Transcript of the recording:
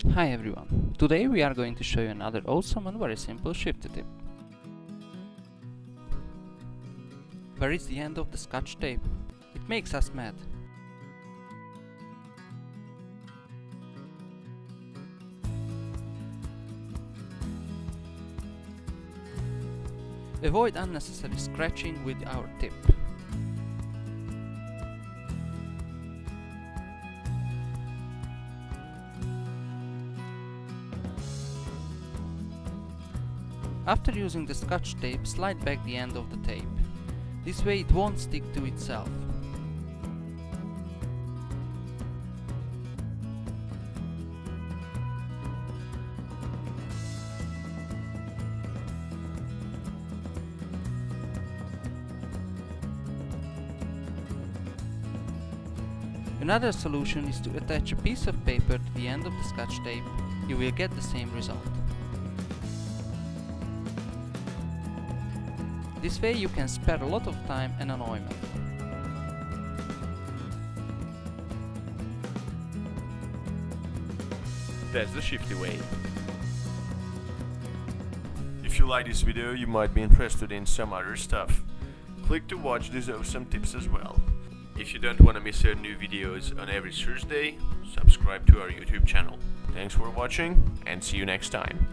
Hi everyone, today we are going to show you another awesome and very simple shifty tip. Where is the end of the scotch tape? It makes us mad. Avoid unnecessary scratching with our tip. After using the scotch tape, slide back the end of the tape. This way it won't stick to itself. Another solution is to attach a piece of paper to the end of the scotch tape. You will get the same result. This way you can spare a lot of time and annoyment. That's the shifty way. If you like this video, you might be interested in some other stuff. Click to watch these awesome tips as well. If you don't want to miss our new videos on every Thursday, subscribe to our YouTube channel. Thanks for watching and see you next time.